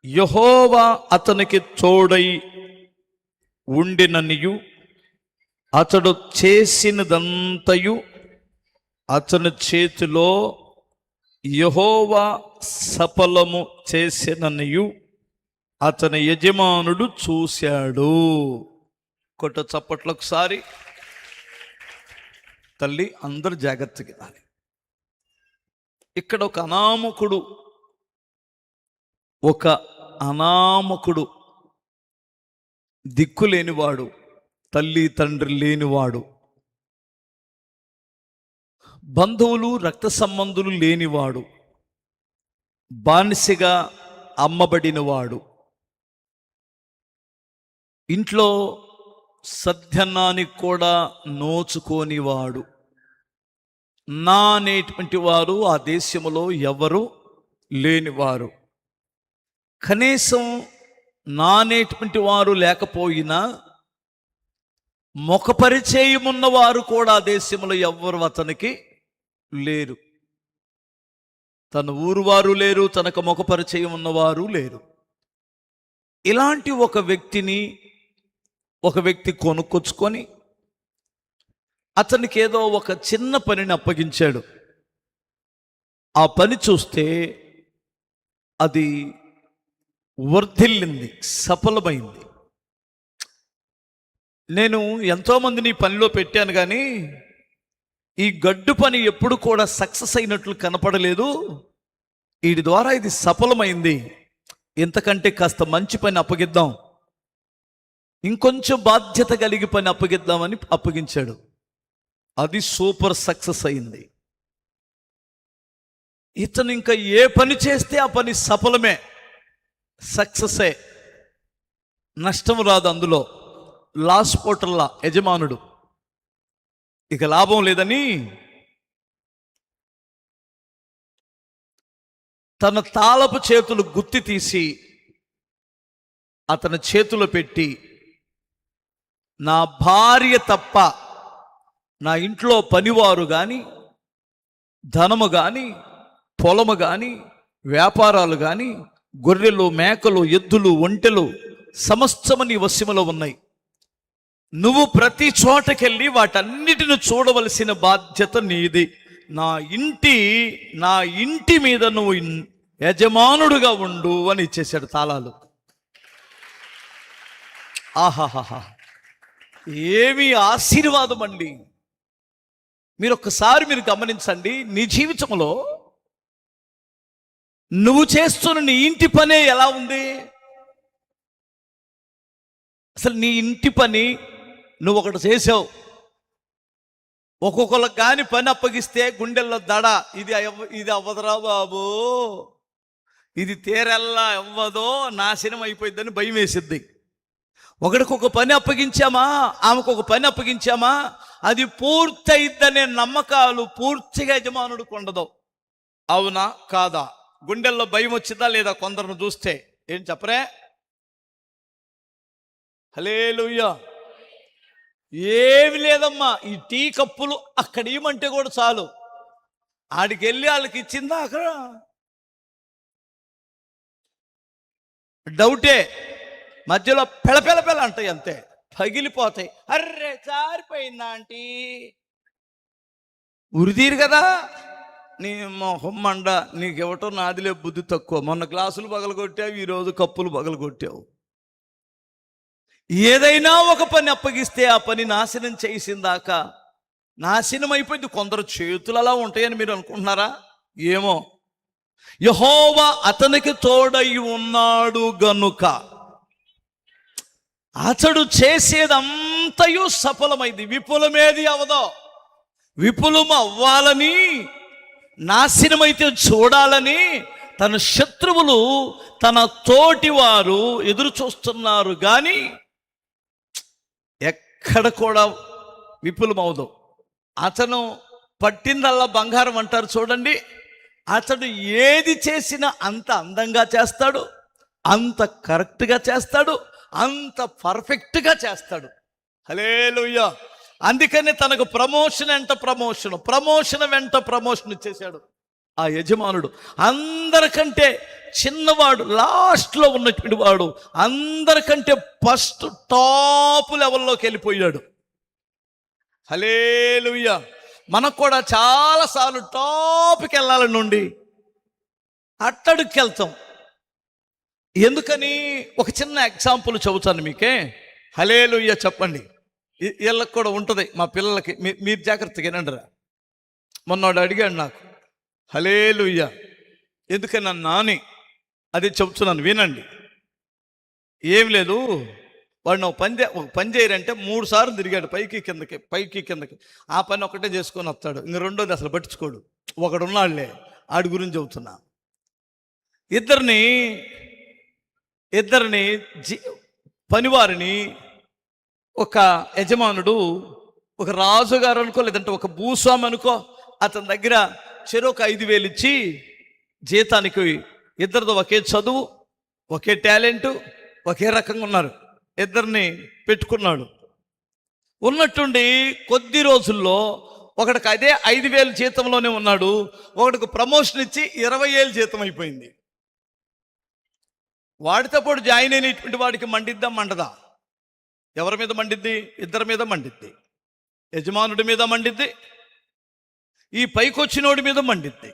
యెహోవా అతనికి తోడై ఉండిననియు అతడు చేసినదంతయు అతని చేతిలో యెహోవా సఫలము చేసిననియు అతని యజమానుడు చూశాడు. కొట్ట చప్పట్లు ఒకసారి. తల్లి అందరు జాగ్రత్తగా వినాలి. ఇక్కడ ఒక అనామకుడు దిక్కు లేనివాడు, తల్లి తండ్రి లేనివాడు, బంధువులు రక్త సంబంధులు లేనివాడు, బానిసగా అమ్మబడినవాడు, ఇంట్లో సద్యన్నానికి కూడా నోచుకోనివాడు, నా అనేటువంటి వారు ఆ దేశంలో ఎవరు లేనివారు. కనీసం నా అనేటువంటి వారు లేకపోయినా ముఖ పరిచయం ఉన్నవారు కూడా ఆ దేశంలో ఎవ్వరు అతనికి లేరు. తన ఊరు వారు లేరు, తనకు ముఖ పరిచయం ఉన్నవారు లేరు. ఇలాంటి ఒక వ్యక్తి కొనుక్కొచ్చుకొని అతనికి ఏదో ఒక చిన్న పనిని అప్పగించాడు. ఆ పని చూస్తే అది వర్ధిల్లింది, సఫలమైంది. నేను ఎంతోమందిని పనిలో పెట్టాను, కానీ ఈ గడ్డు పని ఎప్పుడు కూడా సక్సెస్ అయినట్లు కనపడలేదు. వీడి ద్వారా ఇది సఫలమైంది, ఇంతకంటే కాస్త మంచి పని అప్పగిద్దాం, ఇంకొంచెం బాధ్యత కలిగి పని అప్పగిద్దామని అప్పగించాడు. అది సూపర్ సక్సెస్ అయింది. ఇతను ఇంకా ఏ పని చేస్తే ఆ పని సఫలమే, సక్సెసే, నష్టం రాదు. అందులో లాస్ పోటల్లా యజమానుడు ఇక లాభం లేదని తన తాళపు చేతులు గుత్తి తీసి అతని చేతిలో పెట్టి, నా భార్య తప్ప నా ఇంట్లో పనివారు కానీ, ధనము కానీ, పొలము కానీ, వ్యాపారాలు కానీ, గొర్రెలు, మేకలు, ఎద్దులు, ఒంటెలు సమస్తము నీ వశములో ఉన్నాయి. నువ్వు ప్రతి చోటకెళ్ళి వాటన్నిటిని చూడవలసిన బాధ్యత నీది. నా ఇంటి మీద నువ్వు యజమానుడుగా ఉండు అని ఇచ్చేశాడు తాళాలు. ఆహాహా, ఏమి ఆశీర్వాదం అండి. మీరు గమనించండి, నీ జీవితంలో నువ్వు చేస్తున్న నీ ఇంటి పనే ఎలా ఉంది? అసలు నీ ఇంటి పని నువ్వు ఒకటి చేసావు. ఒక్కొక్కరికి కానీ పని అప్పగిస్తే గుండెల్లో దడ, ఇది అవ్వదురా బాబు, ఇది తేరెల్లా అవ్వదో, నాశనం అయిపోయిందని భయం వేసిద్ది. ఒకడికి ఒక పని అప్పగించామా, ఆమెకు ఒక పని అప్పగించామా, అది పూర్తయిద్దనే నమ్మకాలు పూర్తిగా యజమానుడికి ఉండదు. అవునా కాదా? గుండెల్లో భయం వచ్చిందా లేదా? కొందరిని చూస్తే ఏం చెప్పరే? హల్లెలూయా. ఏమి లేదమ్మా, ఈ టీ కప్పులు అక్కడ ఇవ్వమంటే కూడా చాలు, ఆడికి వెళ్ళి వాళ్ళకి ఇచ్చిందా అక్కడ డౌటే. మధ్యలో పెళ అంటాయి, అంతే, పగిలిపోతాయి. అర్రే చారిపోయిందా ఆంటీ, ఉరిదీరు కదా, నీ మొహం మండ, నీకెవటో నాదిలే బుద్ధి తక్కువ. మొన్న గ్లాసులు పగలగొట్టావు, ఈరోజు కప్పులు పగలగొట్టావు. ఏదైనా ఒక పని అప్పగిస్తే ఆ పని నాశనం చేసిందాక నాశనం అయిపోయింది. కొందరు చేతులు అలా ఉంటాయని మీరు అనుకుంటున్నారా? ఏమో. యెహోవా అతనికి తోడై ఉన్నాడు గనుక అతడు చేసేదంతయు సఫలమైంది. విపులమేది అవదో, విపులం అవ్వాలని, నాశనమైతే చూడాలని తన శత్రువులు, తన తోటి వారు ఎదురు చూస్తున్నారు, కానీ ఎక్కడ కూడా విపులమవుదు. అతను పట్టిందల్లా బంగారం అంటారు చూడండి. అతడు ఏది చేసినా అంత అందంగా చేస్తాడు, అంత కరెక్ట్గా చేస్తాడు, అంత పర్ఫెక్ట్గా చేస్తాడు. హల్లెలూయా. అందుకని తనకు ప్రమోషన్ వెంట ప్రమోషన్ ఇచ్చేశాడు ఆ యజమానుడు. అందరికంటే చిన్నవాడు, లాస్ట్లో ఉన్నటువంటి వాడు అందరికంటే ఫస్ట్ టాప్ లెవెల్లోకి వెళ్ళిపోయాడు. హల్లెలూయా. మనకు కూడా చాలాసార్లు టాప్కి వెళ్ళాలని ఉండి అట్టడుకి వెళ్తాం. ఎందుకని? ఒక చిన్న ఎగ్జాంపుల్ చెబుతాను మీకే. హల్లెలూయా చెప్పండి. వీళ్ళకి కూడా ఉంటుంది, మా పిల్లలకి. మీరు జాగ్రత్తగా వినండిరా. మొన్నోడు అడిగాడు నాకు, హల్లెలూయా ఎందుకని నన్ను నాని, అది చెబుతున్నాను వినండి. ఏం లేదు, వాడిని ఒక పని చేయరంటే 3 సార్లు తిరిగాడు పైకి కిందకి. ఆ పని ఒకటే చేసుకొని వస్తాడు, ఇంక రెండోది అసలు పట్టించుకోడు. ఒకడున్నాళ్లే, ఆడి గురించి చెబుతున్నా. ఇద్దరిని పనివారిని ఒక యజమానుడు, ఒక రాజుగారు అనుకో, లేదంటే ఒక భూస్వామి అనుకో, అతని దగ్గర చెరొక 5,000 ఇచ్చి జీతానికి, ఇద్దరితో ఒకే చదువు, ఒకే టాలెంటు, ఒకే రకంగా ఉన్నారు, ఇద్దరిని పెట్టుకున్నాడు. ఉన్నట్టుండి కొద్ది రోజుల్లో ఒకడికి అదే 5,000 జీతంలోనే ఉన్నాడు, ఒకడికి ప్రమోషన్ ఇచ్చి 20,000 జీతం అయిపోయింది. వాడితో పాటు జాయిన్ అయినటువంటి వాడికి మండిద్దా మండదా? ఎవరి మీద మండిద్ది? ఇద్దరి మీద మండిద్ది. యజమానుడి మీద మండిద్ది, ఈ పైకొచ్చినోడి మీద మండిద్ది.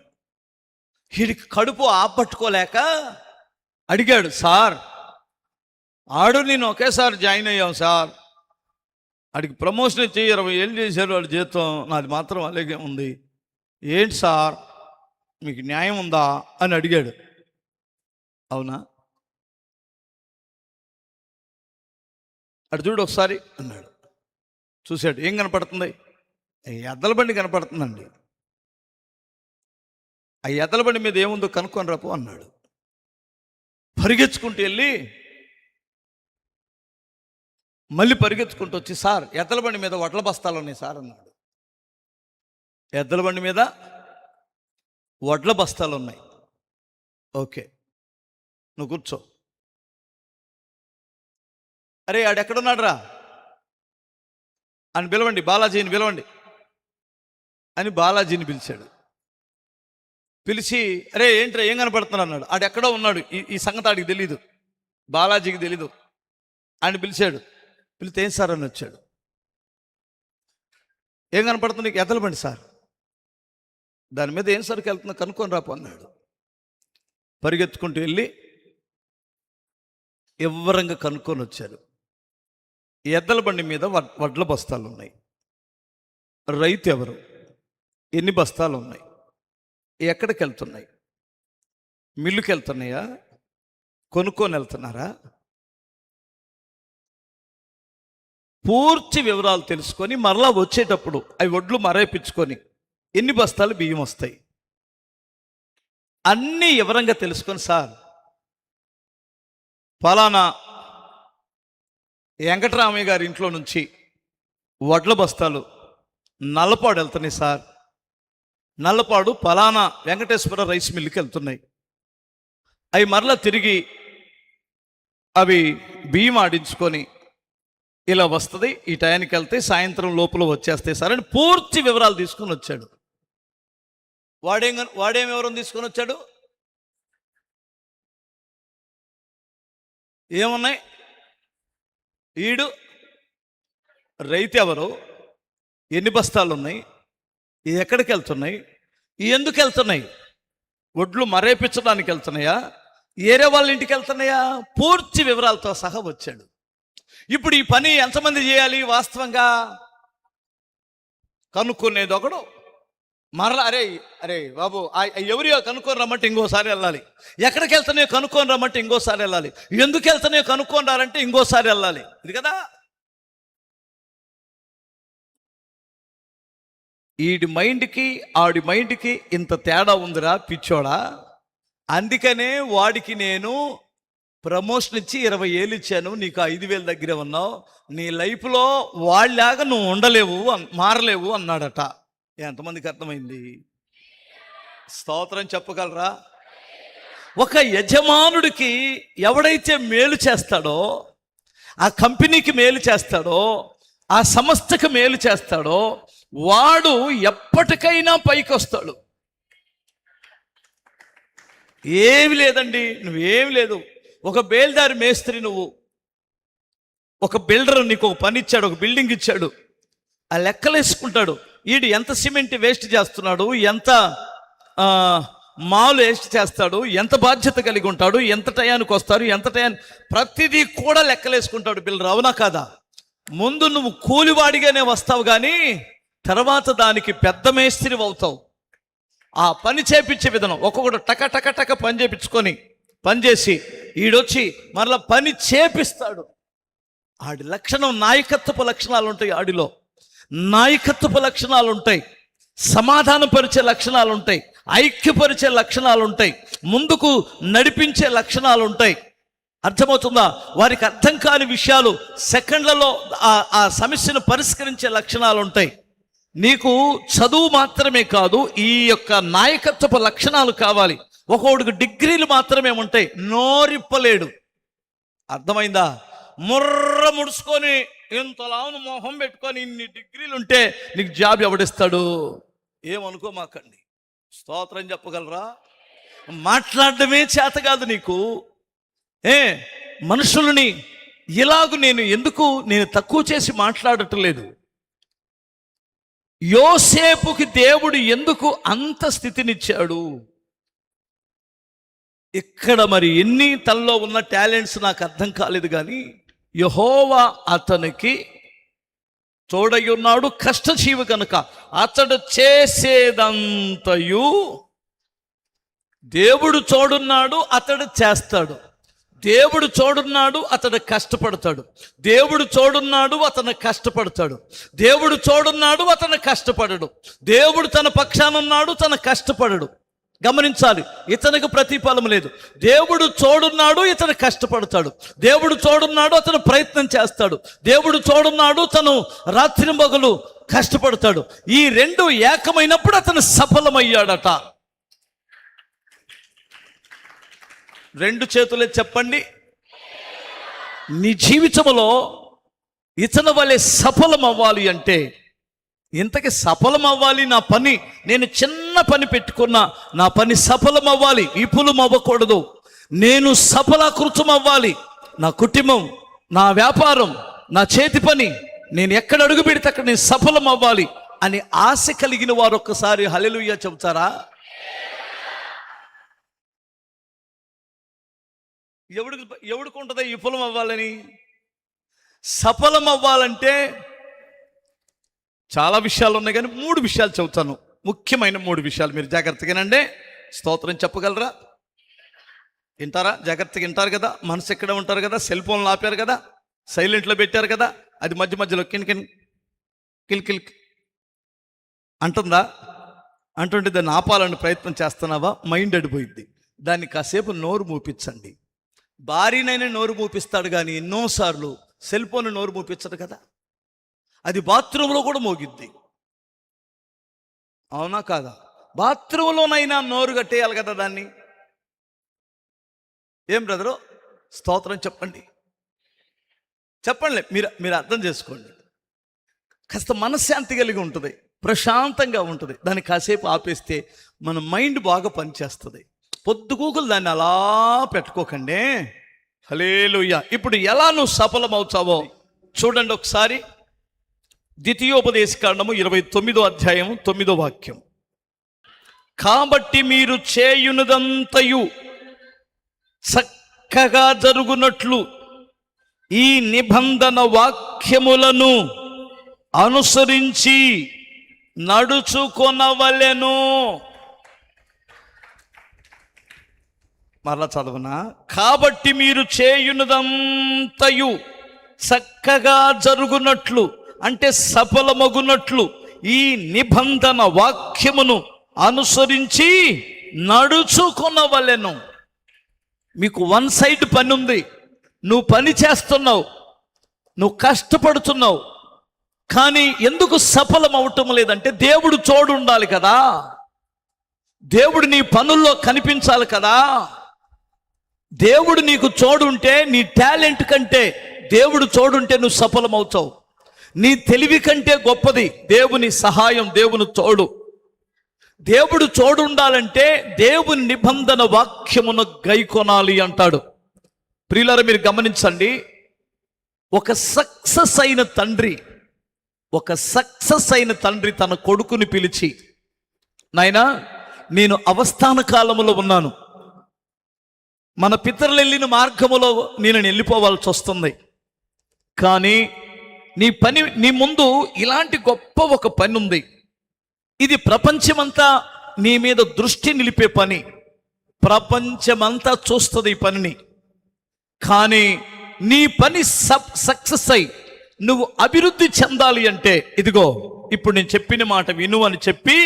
వీడికి కడుపు ఆపట్టుకోలేక అడిగాడు, సార్ ఆడు నేను ఒకేసారి జాయిన్ అయ్యాం సార్, ఆడికి ప్రమోషన్ ఇచ్చి 20,000 చేశారు, వాడి జీతం, నాది మాత్రం అలాగే ఉంది, ఏంటి సార్ మీకు న్యాయం ఉందా అని అడిగాడు. అవునా, అటు చూడు ఒకసారి అన్నాడు. చూశాడు, ఏం కనపడుతుంది? ఎద్దల బండి కనపడుతుందండి. ఆ ఎద్దల బండి మీద ఏముందో కనుక్కొని రాపు అన్నాడు. పరిగెత్తుకుంటూ వెళ్ళి మళ్ళీ పరిగెత్తుకుంటూ వచ్చి, సార్ ఎద్దల బండి మీద వడ్ల బస్తాలు ఉన్నాయి సార్ అన్నాడు. ఎద్దల బండి మీద వడ్ల బస్తాలు ఉన్నాయి, ఓకే నువ్వు కూర్చో. అరే ఆడెక్కడున్నాడు రా అని పిలవండి, బాలాజీని పిలవండి అని బాలాజీని పిలిచాడు. పిలిచి, అరే ఏంట్రా ఏం కనపడుతున్నాడు అన్నాడు. ఆడెక్కడో ఉన్నాడు, ఈ సంగతి ఆడికి తెలీదు, బాలాజీకి తెలీదు. ఆయన పిలిచాడు. పిలితే ఏం సార్ అని వచ్చాడు. ఏం కనపడుతుంది? ఎద్దల బండి సార్, దాని మీద ఏం సరికి వెళ్తుందో కనుక్కొని రాపు అన్నాడు. పరిగెత్తుకుంటూ వెళ్ళి ఎవ్వరంగా కనుక్కొని వచ్చారు. ఎద్దల బండి మీద వడ్ల బస్తాలు ఉన్నాయి. రైతు ఎవరు, ఎన్ని బస్తాలు ఉన్నాయి, ఎక్కడికి వెళ్తున్నాయి, మిల్లుకి వెళ్తున్నాయా, కొనుక్కొని వెళ్తున్నారా, పూర్తి వివరాలు తెలుసుకొని మరలా వచ్చేటప్పుడు అవి వడ్లు మరేపించుకొని ఎన్ని బస్తాలు బియ్యం వస్తాయి అన్నీ వివరంగా తెలుసుకొని, సార్ ఫలానా వెంకటరామయ్య గారి ఇంట్లో నుంచి వడ్ల బస్తాలు నల్లపాడు వెళ్తున్నాయి సార్, నల్లపాడు ఫలానా వెంకటేశ్వర రైస్ మిల్లుకి వెళ్తున్నాయి, అవి మరలా తిరిగి అవి బియ్యం ఆడించుకొని ఇలా వస్తుంది, ఈ టయానికి వెళ్తే సాయంత్రం లోపల వచ్చేస్తాయి సార్ అని పూర్తి వివరాలు తీసుకొని వచ్చాడు. వాడేం వివరం తీసుకొని వచ్చాడు? ఏమున్నాయి? ఈడు రైతు ఎవరు, ఎన్ని బస్తాలు ఉన్నాయి, ఎక్కడికి వెళ్తున్నాయి, ఎందుకు వెళ్తున్నాయి, వడ్లు మరేపించడానికి వెళ్తున్నాయా, ఏరే వాళ్ళ ఇంటికి వెళ్తున్నాయా, పూర్తి వివరాలతో సహా వచ్చాడు. ఇప్పుడు ఈ పని ఎంతమంది చేయాలి? వాస్తవంగా కనుక్కునేది ఒకడు, మరలా అరే బాబు ఎవరియో కనుక్కొని రమ్మంటే ఇంకోసారి వెళ్ళాలి, ఎక్కడికి వెళ్తున్నాయో కనుక్కొని రమ్మంటే ఇంకోసారి వెళ్ళాలి, ఎందుకు వెళ్తున్నాయో కనుక్కొని రారంటే ఇంకోసారి వెళ్ళాలి. ఇది కదా ఈడి మైండ్కి ఆడి మైండ్కి ఇంత తేడా ఉందిరా పిచ్చోడా. అందుకనే వాడికి నేను ప్రమోషన్ ఇచ్చి 20,000 ఇచ్చాను, నీకు 5,000 దగ్గరే ఉన్నావు, నీ లైఫ్లో వాళ్ళలాగా నువ్వు ఉండలేవు, మారలేవు అన్నాడట. ఎంతమందికి అర్థమైంది? స్తోత్రం చెప్పగలరా? ఒక యజమానుడికి ఎవడైతే మేలు చేస్తాడో, ఆ కంపెనీకి మేలు చేస్తాడో, ఆ సంస్థకు మేలు చేస్తాడో, వాడు ఎప్పటికైనా పైకి వస్తాడు. ఏమి లేదండి, నువ్వేమి లేదు. ఒక బేల్దారి మేస్త్రి నువ్వు, ఒక బిల్డర్ నీకు ఒక పని ఇచ్చాడు, ఒక బిల్డింగ్ ఇచ్చాడు, ఆ లెక్కలు వేసుకుంటాడు. వీడు ఎంత సిమెంట్ వేస్ట్ చేస్తున్నాడు, ఎంత మాలు వేస్ట్ చేస్తాడు, ఎంత బాధ్యత కలిగి ఉంటాడు, ఎంత టయానికి వస్తారు, ఎంత టయానికి, ప్రతిదీ కూడా లెక్కలేసుకుంటాడు బిల్డర్. అవునా కాదా? ముందు నువ్వు కూలివాడిగానే వస్తావు, కానీ తర్వాత దానికి పెద్ద మేస్త్రి అవుతావు. ఆ పని చేపించే విధానం, ఒక్కొక్కటి టక టక టక పని చేపించుకొని పనిచేసి ఈడొచ్చి మరలా పని చేపిస్తాడు. ఆడి లక్షణం, నాయకత్వపు లక్షణాలు ఉంటాయి, ఆడిలో నాయకత్వపు లక్షణాలు ఉంటాయి, సమాధానపరిచే లక్షణాలు ఉంటాయి, ఐక్యపరిచే లక్షణాలు ఉంటాయి, ముందుకు నడిపించే లక్షణాలు ఉంటాయి. అర్థమవుతుందా? వారికి అర్థం కాని విషయాలు సెకండ్లలో ఆ సమస్యను పరిష్కరించే లక్షణాలు ఉంటాయి. నీకు చదువు మాత్రమే కాదు, ఈ యొక్క నాయకత్వపు లక్షణాలు కావాలి. ఒక్కొక్కడికి డిగ్రీలు మాత్రమే ఉంటాయి, నోరిప్పలేడు. అర్థమైందా? ముర్ర ముడుచుకొని ఇంతలావును మొహం పెట్టుకొని ఇన్ని డిగ్రీలు ఉంటే నీకు జాబ్ ఎవడిస్తాడు? ఏమనుకోమాకండి. స్తోత్రం చెప్పగలరా? మాట్లాడడమే చేత కాదు నీకు. మనుషులని ఇలాగూ నేను తక్కువ చేసి మాట్లాడటం లేదు. యోసేపుకి దేవుడు ఎందుకు అంత స్థితినిచ్చాడు? ఇక్కడ మరి ఎన్ని తనలో ఉన్న టాలెంట్స్ నాకు అర్థం కాలేదు, కానీ యెహోవా అతనికి తోడై ఉన్నాడు. కష్టజీవి కనుక అతడు చేసేదంతయు దేవుడు తోడున్నాడు, అతడు చేస్తాడు. దేవుడు తోడున్నాడు, అతడు కష్టపడతాడు. దేవుడు తోడున్నాడు, అతను కష్టపడతాడు. దేవుడు తోడున్నాడు, అతను కష్టపడడు. దేవుడు తన పక్షాన ఉన్నాడు, తను కష్టపడడు. గమనించాలి, ఇతనికి ప్రతిఫలం లేదు. దేవుడు తోడున్నాడు, ఇతను కష్టపడతాడు. దేవుడు తోడున్నాడు, అతను ప్రయత్నం చేస్తాడు. దేవుడు తోడున్నాడు, తను రాత్రింబగలు కష్టపడతాడు. ఈ రెండు ఏకమైనప్పుడు అతను సఫలమయ్యాడట. రెండు చేతులే చెప్పండి. నీ జీవితంలో ఇతని వలె సఫలం అవ్వాలి అంటే, ఇంతకి సఫలం అవ్వాలి, నా పని, నేను చిన్న పని పెట్టుకున్నా, నా పని సఫలం అవ్వాలి, విపులం అవ్వకూడదు. నేను సఫలకృతం అవ్వాలి. నా కుటుంబం, నా వ్యాపారం, నా చేతి పని, నేను ఎక్కడ అడుగు పెడితే అక్కడ నేను సఫలం అవ్వాలి అని ఆశ కలిగిన వారు ఒక్కసారి హల్లెలూయా చెబుతారా? ఎవడికి ఉంటుంది విఫలం అవ్వాలని? సఫలం అవ్వాలంటే చాలా విషయాలు ఉన్నాయి, కానీ 3 విషయాలు చెబుతాను, ముఖ్యమైన 3 విషయాలు. మీరు జాగ్రత్తగానండి. స్తోత్రం చెప్పగలరా? వింటారా? జాగ్రత్తగా వింటారు కదా? మనసు ఎక్కడ ఉంటారు కదా? సెల్ ఫోన్లు ఆపారు కదా? సైలెంట్లో పెట్టారు కదా? అది మధ్య మధ్యలో కిల్ అంటుందా? అంటుంటే దాన్ని ఆపాలని ప్రయత్నం చేస్తున్నావా? మైండ్ అడిపోయింది. దాన్ని కాసేపు నోరు మూపించండి. భార్యనైనా నోరు మూపిస్తాడు, కానీ ఎన్నోసార్లు సెల్ ఫోన్ నోరు మూపించడు కదా? అది బాత్రూంలో కూడా మోగిద్ది. అవునా కాదా? బాత్రూంలోనైనా నోరు కట్టేయాలి కదా దాన్ని. ఏం బ్రదరు? స్తోత్రం చెప్పండి. మీరు అర్థం చేసుకోండి. కాస్త మనశ్శాంతి కలిగి ఉంటుంది, ప్రశాంతంగా ఉంటుంది. దాన్ని కాసేపు ఆపేస్తే మన మైండ్ బాగా పనిచేస్తుంది. పొద్దుగూకులు దాన్ని అలా పెట్టుకోకండి. హల్లెలూయా. ఇప్పుడు ఎలా నువ్వు సఫలమవుతావో చూడండి ఒకసారి. ద్వితీయోపదేశకాండము 29వ అధ్యాయం 9వ వాక్యం. కాబట్టి మీరు చేయునదంతయు చక్కగా జరుగునట్లు ఈ నిబంధన వాక్యములను అనుసరించి నడుచుకొనవలెను. మరలా చదవనా? కాబట్టి మీరు చేయునదంతయు చక్కగా జరుగునట్లు, అంటే సఫలమగునట్లు ఈ నిబంధన వాక్యమును అనుసరించి నడుచుకొనవలెను. మీకు వన్ సైడ్ పని ఉంది. నువ్వు పని చేస్తున్నావు, నువ్వు కష్టపడుతున్నావు, కానీ ఎందుకు సఫలం అవటం లేదంటే దేవుడు తోడు ఉండాలి కదా. దేవుడు నీ పనుల్లో కనిపించాలి కదా. దేవుడు నీకు తోడుంటే, నీ టాలెంట్ కంటే దేవుడు తోడుంటే నువ్వు సఫలమవుతావు. నీ తెలివి కంటే గొప్పది దేవుని సహాయం, దేవుని తోడు. దేవుడు తోడుండాలంటే దేవుని నిబంధన వాక్యమును గైకొనాలి అంటాడు. ప్రియులారా, మీరు గమనించండి, ఒక సక్సెస్ అయిన తండ్రి తన కొడుకుని పిలిచి, నాయనా, నేను అవస్థాన కాలములో ఉన్నాను, మన పితరులు వెళ్ళిన మార్గములో నేను వెళ్ళిపోవాల్సి వస్తుంది, కానీ నీ ముందు ఇలాంటి గొప్ప ఒక పని ఉంది. ఇది ప్రపంచమంతా నీ మీద దృష్టి నిలిపే పని, ప్రపంచమంతా చూస్తుంది ఈ పనిని. కానీ నీ పని సక్సెస్ అయి నువ్వు అభివృద్ధి చెందాలి అంటే ఇదిగో ఇప్పుడు నేను చెప్పిన మాట విను అని చెప్పి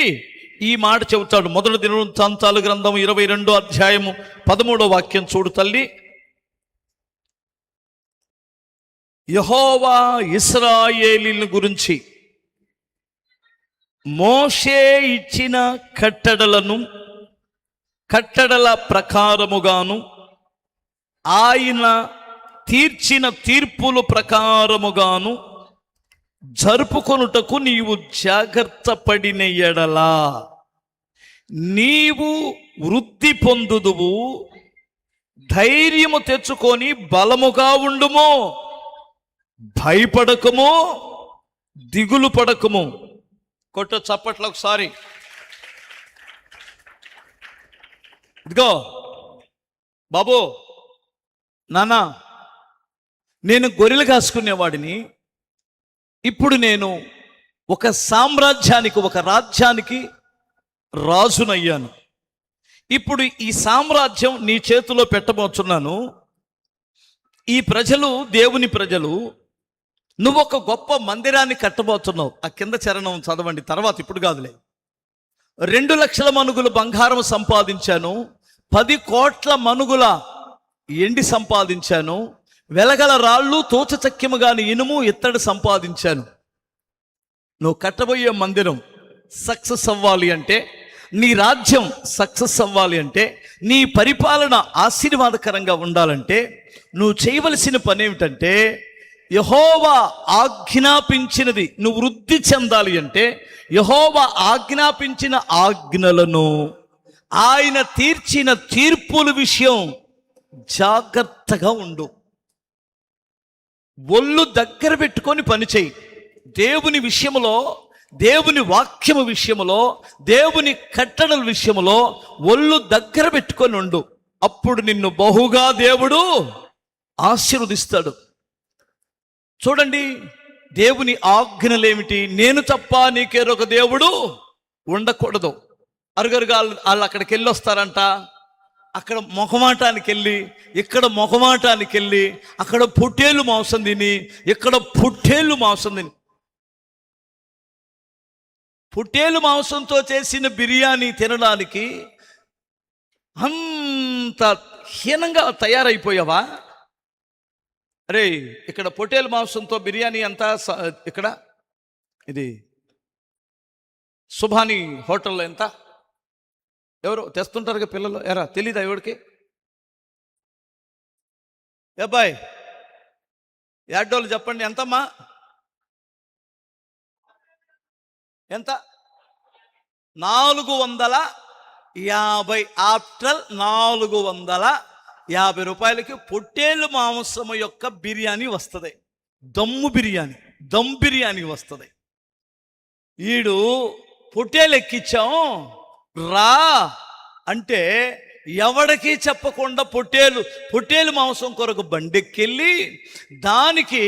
ఈ మాట చెబుతాడు. మొదటి దినవృత్తాంతాల గ్రంథం 22వ అధ్యాయము 13వ వాక్యం చూడు తల్లి. యెహోవా ఇశ్రాయేలీయుల గురించి మోషే ఇచ్చిన కట్టడల ప్రకారముగాను ఆయన తీర్చిన తీర్పుల ప్రకారముగాను జరుపుకొనుటకు నీవు జాగ్రత్త పడిన ఎడలా నీవు వృద్ధి పొందుదువు, ధైర్యము తెచ్చుకొని బలముగా ఉండుము, భయపడకము, దిగులు పడకము. కొట్ట చప్పట్లు ఒకసారి. ఇదిగో బాబు, నానా, నేను గొర్రెలు కాసుకునేవాడిని, ఇప్పుడు నేను ఒక సామ్రాజ్యానికి, ఒక రాజ్యానికి రాజునయ్యాను. ఇప్పుడు ఈ సామ్రాజ్యం నీ చేతిలో పెట్టబోతున్నాను. ఈ ప్రజలు దేవుని ప్రజలు, నువ్వు ఒక గొప్ప మందిరాన్ని కట్టబోతున్నావు. ఆ కింద చరణం చదవండి, తర్వాత ఇప్పుడు కాదులే. 2 లక్షల మనుగులు బంగారం సంపాదించాను, 10 కోట్ల మనుగుల ఎండి సంపాదించాను, వెలగల రాళ్ళు, తోచచక్యముగాని ఇనుము, ఇత్తడి సంపాదించాను. నువ్వు కట్టబోయే మందిరం సక్సెస్ అవ్వాలి అంటే, నీ రాజ్యం సక్సెస్ అవ్వాలి అంటే, నీ పరిపాలన ఆశీర్వాదకరంగా ఉండాలంటే నువ్వు చేయవలసిన పని ఏమిటంటే, యెహోవా ఆజ్ఞాపించినది నువ్వు వృద్ధి చెందాలి అంటే, యెహోవా ఆజ్ఞాపించిన ఆజ్ఞలను, ఆయన తీర్చిన తీర్పుల విషయం జాగ్రత్తగా ఉండు. ఒళ్ళు దగ్గర పెట్టుకొని పనిచేయి. దేవుని విషయములో, దేవుని వాక్యము విషయములో, దేవుని కట్టడల విషయములో ఒళ్ళు దగ్గర పెట్టుకొని ఉండు. అప్పుడు నిన్ను బహుగా దేవుడు ఆశీర్వదిస్తాడు. చూడండి, దేవుని ఆజ్ఞలేమిటి? నేను తప్ప నీకేరొక దేవుడు ఉండకూడదు. అరుగరుగా వాళ్ళు అక్కడికి వెళ్ళి వస్తారంట, అక్కడ మొహమాటానికి వెళ్ళి, ఇక్కడ మొహమాటానికి వెళ్ళి, అక్కడ పొట్టేలు మాంసం తిని, ఇక్కడ పొట్టేలు మాంసం తిని, పొట్టేలు మాంసంతో చేసిన బిర్యానీ తినడానికి అంత హీనంగా తయారైపోయావా? అరే, ఇక్కడ పొట్టేలు మాంసంతో బిర్యానీ అంతా ఇక్కడ ఇది సుభాని హోటల్లో ఎంత, ఎవరు తెస్తుంటారుగా పిల్లలు, ఎరా తెలీదా ఎవడికి? బాయ్ యాడ్డోళ్ళు చెప్పండి, ఎంతమ్మా, ఎంత? 450. ఆఫ్టర్ 450 రూపాయలకి పొట్టేలు మాంసము యొక్క బిర్యానీ వస్తుంది. దమ్ బిర్యానీ వస్తుంది. ఈడు పొట్టేలు ఎక్కించాం రా అంటే ఎవడికి చెప్పకుండా పొట్టేలు మాంసం కొరకు బండెక్కెళ్ళి దానికి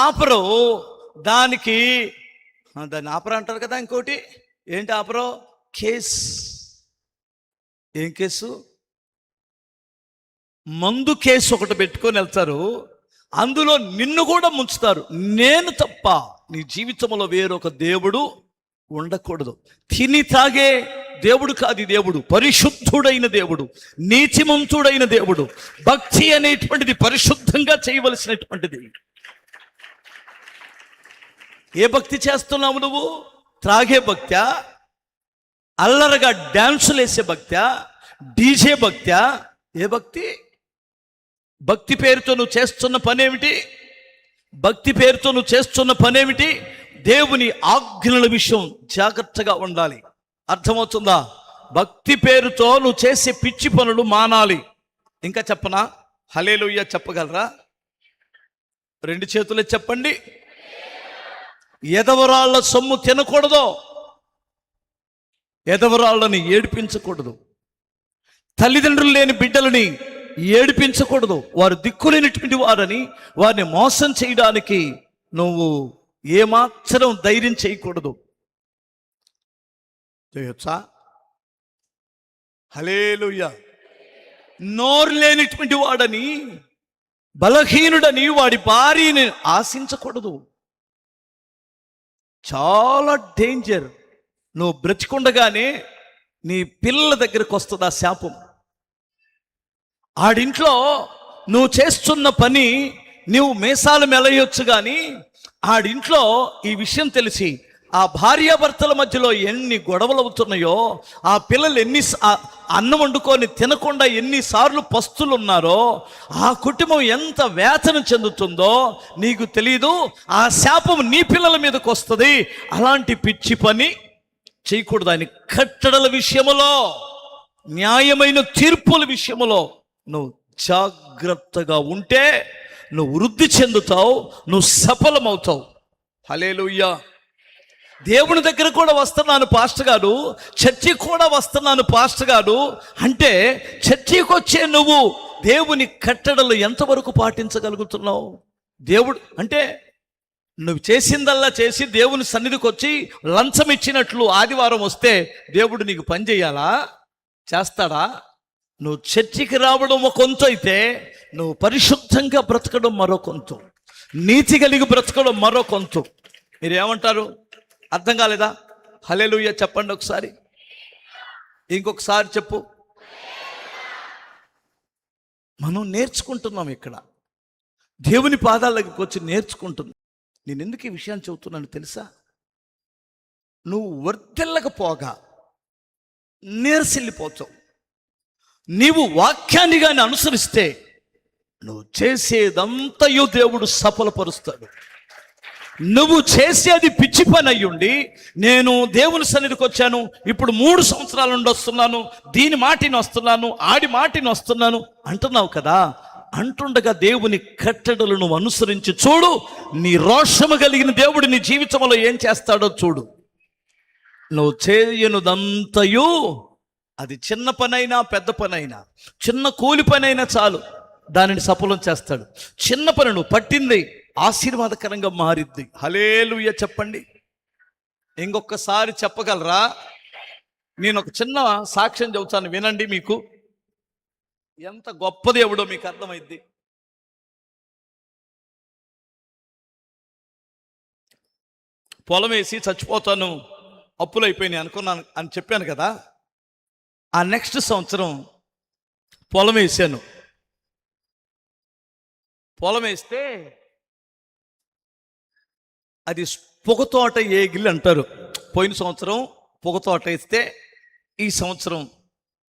ఆపరు, దాన్ని ఆపరు అంటారు కదా. ఇంకోటి ఏంటి ఆపరు? కేస్. ఏం కేసు? మందు కేసు ఒకటి పెట్టుకొని వెళ్తారు, అందులో నిన్ను కూడా ముంచుతారు. నేను తప్ప నీ జీవితంలో వేరొక దేవుడు ఉండకూడదు. తిని తాగే దేవుడు కాదు దేవుడు, పరిశుద్ధుడైన దేవుడు, నీతిమంతుడైన దేవుడు. భక్తి అనేటువంటిది పరిశుద్ధంగా చేయవలసినటువంటిది. ఏ భక్తి చేస్తున్నావు నువ్వు? త్రాగే భక్త్యా, అల్లరగా డాన్సులు వేసే భక్త్యా, డీజే భక్త్యా? ఏ భక్తి? భక్తి పేరుతో నువ్వు చేస్తున్న పనేమిటి? దేవుని ఆజ్ఞల విషయం జాగ్రత్తగా ఉండాలి. అర్థమవుతుందా? భక్తి పేరుతో నువ్వు చేసే పిచ్చి పనులు మానాలి. ఇంకా చెప్పనా? హల్లెలూయా చెప్పగలరా? 2 చేతులు చెప్పండి. ఎదవరాళ్ళ సొమ్ము తినకూడదు, ఎదవరాళ్ళని ఏడిపించకూడదు, తల్లిదండ్రులు లేని బిడ్డలని ఏడిపించకూడదు, వారు దిక్కులేనటువంటి వారని వారిని మోసం చేయడానికి నువ్వు ఏమాత్రం ధైర్యం చేయకూడదు. చేయొచ్చా? హల్లెలూయా. నోరు లేనిటువంటి వాడని, బలహీనుడని వాడి భార్యని ఆశించకూడదు. చాలా డేంజర్. నువ్వు బ్రతికుండగానే నీ పిల్లల దగ్గరకు వస్తుంది ఆ శాపం. ఆడింట్లో నువ్వు చేస్తున్న పని నువ్వు మీసాలు మెలయొచ్చు, కానీ ఆడింట్లో ఈ విషయం తెలిసి ఆ భార్యాభర్తల మధ్యలో ఎన్ని గొడవలు అవుతున్నాయో, ఆ పిల్లలు అన్నం వండుకొని తినకుండా ఎన్నిసార్లు పస్తులు ఉన్నారో, ఆ కుటుంబం ఎంత వేదన చెందుతుందో నీకు తెలీదు. ఆ శాపం నీ పిల్లల మీదకి వస్తుంది. అలాంటి పిచ్చి పని చేయకూడదు. ఆయన కట్టడల విషయములో, న్యాయమైన తీర్పుల విషయములో నువ్వు జాగ్రత్తగా ఉంటే నువ్వు వృద్ధి చెందుతావు, నువ్వు సఫలమవుతావు. హల్లెలూయా. దేవుని దగ్గర కూడా వస్తున్నాను పాస్టర్ గారు, చర్చికి కూడా వస్తున్నాను పాస్టర్ గారు అంటే, చర్చికి వచ్చే నువ్వు దేవుని కట్టడలు ఎంతవరకు పాటించగలుగుతున్నావు? దేవుడు అంటే నువ్వు చేసిందల్లా చేసి దేవుని సన్నిధికి వచ్చి లంచం ఇచ్చినట్లు ఆదివారం వస్తే దేవుడు నీకు పని చేయాలా? చేస్తాడా? నువ్వు చర్చికి రావడం ఒక కొంత అయితే, నువ్వు పరిశుద్ధంగా బ్రతకడం మరో కొంత, నీతి కలిగి బ్రతకడం మరో కొంత. మీరు ఏమంటారు? అర్థం కాలేదా? హల్లెలూయా చెప్పండి ఒకసారి, ఇంకొకసారి చెప్పు. మనం నేర్చుకుంటున్నాం ఇక్కడ, దేవుని పాదాల దగ్గరికి వచ్చి నేర్చుకుంటున్నాం. నేను ఎందుకు ఈ విషయాన్ని చెబుతున్నాను తెలుసా? నువ్వు వర్ధిల్లకపోగా నీరసిల్లిపోతావు. నీవు వాక్యాన్ని కానీ అనుసరిస్తే నువ్వు చేసేదంతయు దేవుడు సఫలపరుస్తాడు. నువ్వు చేసేది పిచ్చి పని అయ్యుండి, నేను దేవుని సన్నిధికి వచ్చాను, ఇప్పుడు 3 సంవత్సరాల నుండి వస్తున్నాను, దీని మాటిని వస్తున్నాను, ఆడి మాటిని వస్తున్నాను అంటున్నావు కదా. అంటుండగా దేవుని కట్టడలు నువ్వు అనుసరించి చూడు, నీ రోషము కలిగిన దేవుడు నీ జీవితంలో ఏం చేస్తాడో చూడు. నువ్వు చేయనుదంతయు, అది చిన్న పనైనా పెద్ద పనైనా, చిన్న కూలి పనైనా చాలు, దానిని సఫలం చేస్తాడు. చిన్న పని నువ్వు పట్టింది ఆశీర్వాదకరంగా మారిద్ది. హల్లెలూయా చెప్పండి. ఇంకొకసారి చెప్పగలరా? నేను ఒక చిన్న సాక్ష్యం చెబుతాను, వినండి. మీకు ఎంత గొప్ప దేవుడో మీకు అర్థమైద్ది. పొలం వేసి చచ్చిపోతాను, అప్పులు అయిపోయినాయి అనుకున్నాను అని చెప్పాను కదా. ఆ నెక్స్ట్ సంవత్సరం పొలం వేసాను. పొలం వేస్తే అది పొగతోట ఏగిలి అంటారు. పోయిన సంవత్సరం పొగతోట వేస్తే ఈ సంవత్సరం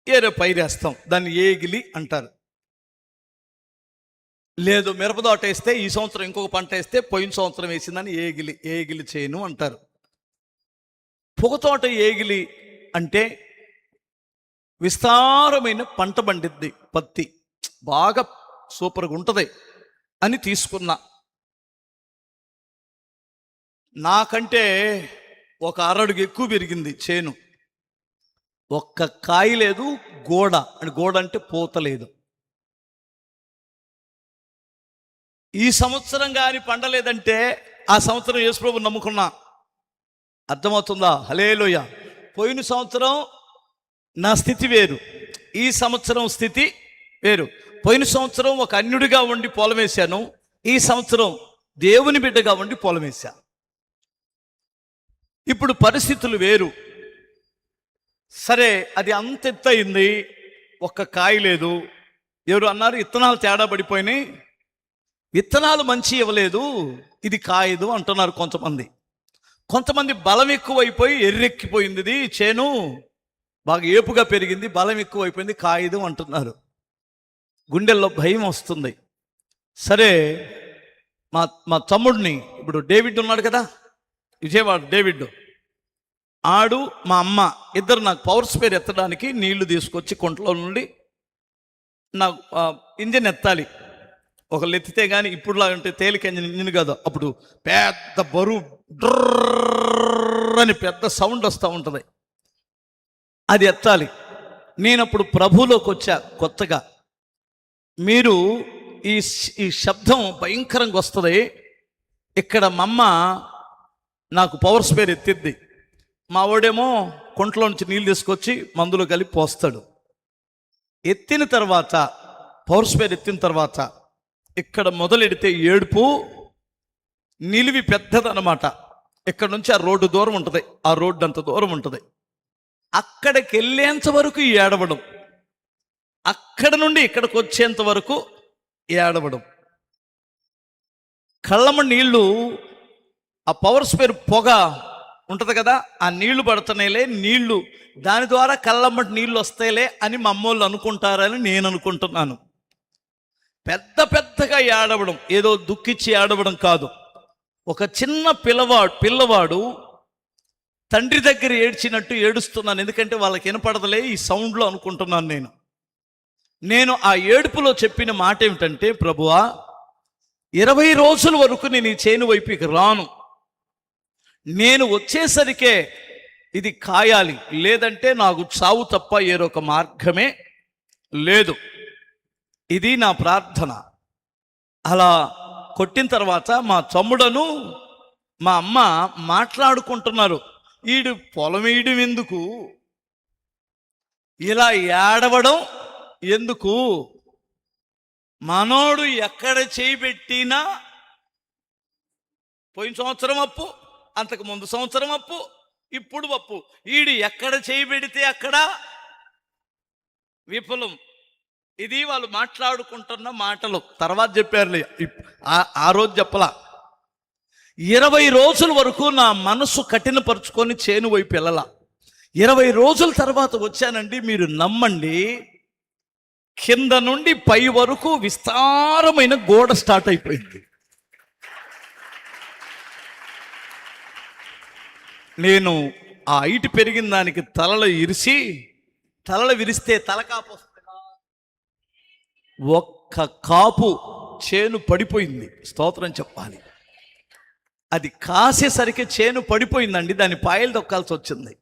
ఏరే పైరేస్తాం, దాన్ని ఏగిలి అంటారు. లేదు మిరపతోట వేస్తే ఈ సంవత్సరం ఇంకొక పంట వేస్తే పోయిన సంవత్సరం వేసిందని ఏగిలి చేయను అంటారు. పొగతోట ఏగిలి అంటే విస్తారమైన పంట పండిద్ది, పత్తి బాగా సూపర్గా ఉంటుంది అని తీసుకున్నా. నాకంటే ఒక అరడుగు ఎక్కువ పెరిగింది చేను. ఒక్క కాయ లేదు, గోడ అంటే పూత లేదు. ఈ సంవత్సరం కానీ పండలేదంటే ఆ సంవత్సరం యేసుప్రభుని నమ్ముకున్నా. అర్థమవుతుందా? హల్లెలూయా. పోయిన సంవత్సరం నా స్థితి వేరు, ఈ సంవత్సరం స్థితి వేరు. పోయిన సంవత్సరం ఒక అన్యుడిగా ఉండి పొలం వేశాను, ఈ సంవత్సరం దేవుని బిడ్డగా ఉండి పొలం వేశా. ఇప్పుడు పరిస్థితులు వేరు. సరే, అది అంత ఎత్తు అయింది, ఒక్క కాయ లేదు. ఎవరు అన్నారు విత్తనాలు తేడా పడిపోయినాయి, విత్తనాలు మంచి ఇవ్వలేదు, ఇది కాయదు అంటున్నారు కొంతమంది. కొంతమంది బలం ఎక్కువైపోయి ఎర్రెక్కిపోయింది, ఇది చేను బాగా ఏపుగా పెరిగింది, బలం ఎక్కువైపోయింది, కాయదు అంటున్నారు. గుండెల్లో భయం వస్తుంది. సరే, మా తమ్ముడిని, ఇప్పుడు డేవిడ్ ఉన్నాడు కదా, విజయవాడ డేవిడ్, ఆడు మా అమ్మ ఇద్దరు నాకు పవర్ స్పేర్ ఎత్తడానికి నీళ్లు తీసుకొచ్చి కుంటలో నుండి నాకు ఇంజిన్ ఎత్తాలి. ఒకళ్ళు ఎత్తితే కానీ ఇప్పుడులా ఉంటే తేలిక ఇంజిన్ కాదు, అప్పుడు పెద్ద బరువు డ్రర్ అని పెద్ద సౌండ్ వస్తూ ఉంటుంది, అది ఎత్తాలి. నేను అప్పుడు ప్రభువులోకి వచ్చా కొత్తగా. మీరు ఈ శబ్దం భయంకరంగా వస్తుంది. ఇక్కడ మా అమ్మ నాకు పవర్ స్పేర్ ఎత్తిద్ది, మా వాడేమో కుంటలో నుంచి నీళ్ళు తీసుకొచ్చి మందులో కలిపి పోస్తాడు. ఎత్తిన తర్వాత పవర్ స్పేర్ ఎత్తిన తర్వాత ఇక్కడ మొదలెడితే ఏడుపు నిలివి పెద్దదన్నమాట. ఇక్కడ నుంచి ఆ రోడ్డు దూరం ఉంటుంది, ఆ రోడ్డు అంత దూరం ఉంటుంది. అక్కడికి వెళ్ళేంత వరకు ఏడవడం, అక్కడ నుండి ఇక్కడికి వచ్చేంత వరకు ఏడవడం. కళ్ళమ్మ నీళ్లు, ఆ పవర్ స్పేర్ పొగ ఉంటుంది కదా, ఆ నీళ్లు పడుతున్నాయిలే, నీళ్లు దాని ద్వారా కళ్ళమ్మటి నీళ్లు వస్తాయిలే అని మా అమ్మోళ్ళు అనుకుంటారని నేను అనుకుంటున్నాను. పెద్ద పెద్దగా ఏడవడం, ఏదో దుఃఖించి ఏడవడం కాదు. ఒక చిన్న పిల్లవాడు తండ్రి దగ్గర ఏడ్చినట్టు ఏడుస్తున్నాను. ఎందుకంటే వాళ్ళకి వినపడదలే ఈ సౌండ్లో అనుకుంటున్నాను నేను ఆ ఏడుపులో చెప్పిన మాట ఏమిటంటే, ప్రభువా 20 రోజుల వరకు నేను ఈ చేను వైపుకి రాను, నేను వచ్చేసరికే ఇది కాయాలి, లేదంటే నాకు చావు తప్ప ఏరొక మార్గమే లేదు. ఇది నా ప్రార్థన. అలా కొట్టిన తర్వాత మా తమ్ముడను మా అమ్మ మాట్లాడుకుంటున్నారు, ఈడు పొలం వేయడం ఎందుకు, ఇలా ఏడవడం ఎందుకు, మనోడు ఎక్కడ చేయబెట్టినా పోయిన సంవత్సరం అప్పు, అంతకు ముందు సంవత్సరం అప్పు, ఇప్పుడు అప్పు, ఈడు ఎక్కడ చేయబెడితే అక్కడ విఫలం. ఇది వాళ్ళు మాట్లాడుకుంటున్న మాటలు. తర్వాత చెప్పారు, ఆ రోజు చెప్పలా. 20 రోజుల వరకు నా మనసు కఠినపరుచుకొని చేను వైపు వెళ్ళాల. 20 రోజుల తర్వాత వచ్చానండి, మీరు నమ్మండి, కింద నుండి పై వరకు విస్తారమైన గోడ స్టార్ట్ అయిపోయింది. నేను ఆ హైట్ పెరిగిన దానికి తలలు విరిస్తే తలకాపు వస్తుందా, ఒక్క కాపు చేను పడిపోయింది. స్తోత్రం చెప్పాలి. అది కాసేసరికి చేను పడిపోయిందండి, దాని పాయలు దొక్కాల్సి వచ్చింది.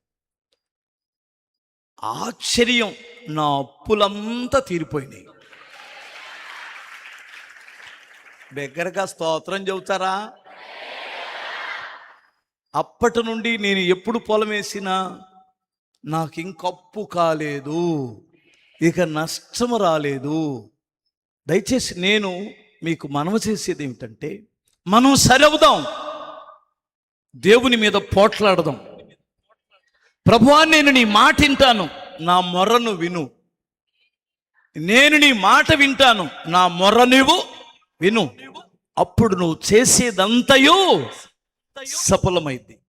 ఆశ్చర్యం, నా అప్పులంతా తీరిపోయినాయి. దగ్గరగా స్తోత్రం చెబుతారా? అప్పటి నుండి నేను ఎప్పుడు పొలం వేసినా నాకు ఇంకప్పు కాలేదు, ఇక నష్టం రాలేదు. దయచేసి నేను మీకు మనవి చేసేది ఏమిటంటే, మనం సరవుదాం, దేవుని మీద పోట్లాడదాం. ప్రభువా, నేను నీ మాట వింటాను, నా మొర్రను విను. నేను నీ మాట వింటాను, నా మొర్ర నువ్వు విను. అప్పుడు నువ్వు చేసేదంతయు సఫలమైంది.